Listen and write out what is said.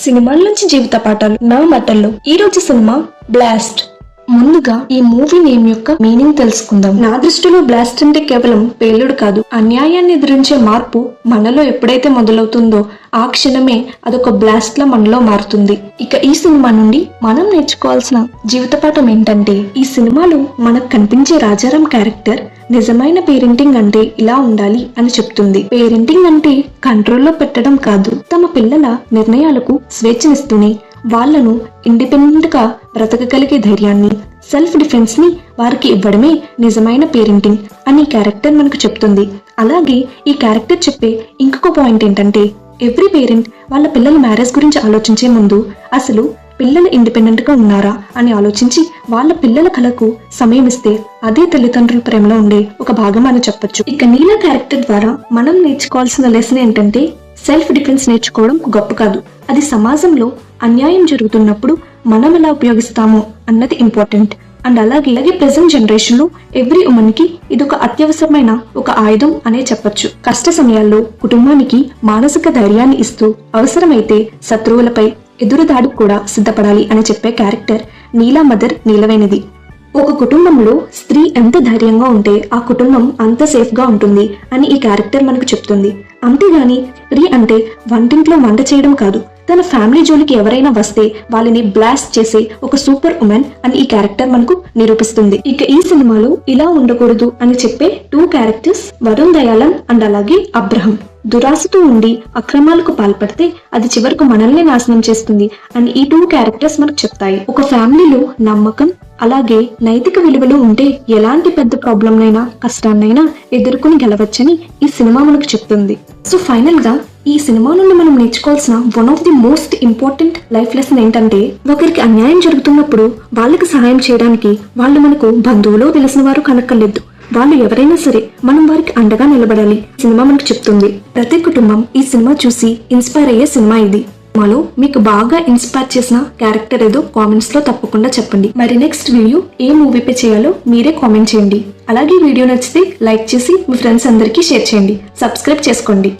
సినిమాల నుంచి జీవిత పాఠాలు నా మాటల్లో ఈ రోజు సినిమా బ్లాస్ట్. ముందుగా ఈ మూవీ నేమ్ యొక్క మీనింగ్ తెలుసుకుందాం. నా దృష్టిలో బ్లాస్ట్ అంటే కేవలం పేలుడు కాదు, అన్యాయాన్ని ఎదిరించే మార్పు మనలో ఎప్పుడైతే మొదలవుతుందో ఆ క్షణమే అదొక బ్లాస్ట్ లా మనలో మారుతుంది. ఇక ఈ సినిమా నుండి మనం నేర్చుకోవాల్సిన జీవిత పాఠం ఏంటంటే, ఈ సినిమాలో మనకు కనిపించే రాజారాం క్యారెక్టర్ నిజమైన పేరెంటింగ్ అంటే ఇలా ఉండాలి అని చెప్తుంది. పేరెంటింగ్ అంటే కంట్రోల్లో పెట్టడం కాదు, తమ పిల్లల నిర్ణయాలకు స్వేచ్ఛనిస్తూనే వాళ్లను ఇండిపెండెంట్ గా బ్రతకగలిగే ధైర్యాన్ని, సెల్ఫ్ డిఫెన్స్ ని వారికి ఇవ్వడమే నిజమైన పేరెంటింగ్ అని క్యారెక్టర్ మనకు చెప్తుంది. అలాగే ఈ క్యారెక్టర్ చెప్పే ఇంకొక పాయింట్ ఏంటంటే, ఎవ్రీ పేరెంట్ వాళ్ళ పిల్లల మ్యారేజ్ గురించి ఆలోచించే ముందు అసలు పిల్లలు ఇండిపెండెంట్ గా ఉన్నారా అని ఆలోచించి వాళ్ళ పిల్లల కళకు సమయం ఇస్తే అదే తల్లిదండ్రుల ప్రేమలో ఉండే ఒక భాగం అని చెప్పొచ్చు. ఇక నీలా క్యారెక్టర్ ద్వారా మనం నేర్చుకోవాల్సిన లెసన్ ఏంటంటే, సెల్ఫ్ డిఫెన్స్ నేర్చుకోవడం గొప్ప కాదు, అది సమాజంలో అన్యాయం జరుగుతున్నప్పుడు మనం ఎలా ఉపయోగిస్తాము అన్నది ఇంపార్టెంట్. అండ్ అలాగే ప్రెసెంట్ జనరేషన్ లో ఎవ్రీ ఉమెన్ కి ఇదొక అత్యవసరమైన ఒక ఆయుధం అనే చెప్పొచ్చు. కష్ట సమయాల్లో కుటుంబానికి మానసిక ధైర్యాన్ని ఇస్తూ అవసరమైతే శత్రువులపై ఎదురుదాడికి కూడా సిద్ధపడాలి అని చెప్పే క్యారెక్టర్ నీలా మదర్ నీలవేనిది. ఒక కుటుంబంలో స్త్రీ ఎంత ధైర్యంగా ఉంటే ఆ కుటుంబం అంత సేఫ్ గా ఉంటుంది అని ఈ క్యారెక్టర్ మనకు చెప్తుంది. అంతేగాని స్త్రీ అంటే వంటింట్లో వంట చేయడం కాదు, తన ఫ్యామిలీ జోలికి ఎవరైనా వస్తే వాళ్ళని బ్లాస్ట్ చేసే ఒక సూపర్ ఉమెన్ అని ఈ క్యారెక్టర్ మనకు నిరూపిస్తుంది. ఇక ఈ సినిమాలో ఇలా ఉండకూడదు అని చెప్పే టూ క్యారెక్టర్స్ వరుణ్ దయాళన్ అండ్ అలాగే అబ్రహం. దురాశతో ఉండి అక్రమాలకు పాల్పడితే అది చివరకు మనల్ని నాశనం చేస్తుంది అని ఈ టూ క్యారెక్టర్స్ మనకు చెప్తాయి. ఒక ఫ్యామిలీలో నమ్మకం అలాగే నైతిక విలువలు ఉంటే ఎలాంటి పెద్ద ప్రాబ్లంనైనా కష్టాన్నైనా ఎదుర్కొని గెలవచ్చని ఈ సినిమా మనకు చెప్తుంది. సో ఫైనల్ గా ఈ సినిమా నుండి మనం నేర్చుకోవాల్సిన one of the most important life lesson ఏంటంటే, ఒకరికి అన్యాయం జరుగుతున్నప్పుడు వాళ్ళకి సహాయం చేయడానికి వాళ్ళు మనకు బంధువులో తెలిసిన వారు కనక్కర్లేదు, వాళ్ళు ఎవరైనా సరే మనం వారికి అండగా నిలబడాలి సినిమా మనకు చెప్తుంది. ప్రతి కుటుంబం ఈ సినిమా చూసి ఇన్స్పైర్ అయ్యే సినిమా ఇది. మాలో మీకు బాగా ఇన్స్పైర్ చేసిన క్యారెక్టర్ ఏదో కామెంట్స్ లో తప్పకుండా చెప్పండి. మరి నెక్స్ట్ వీడియో ఏ మూవీపై చేయాలో మీరే కామెంట్ చేయండి. అలాగే వీడియో నచ్చితే లైక్ చేసి మీ ఫ్రెండ్స్ అందరికీ షేర్ చేయండి. సబ్స్క్రైబ్ చేసుకోండి.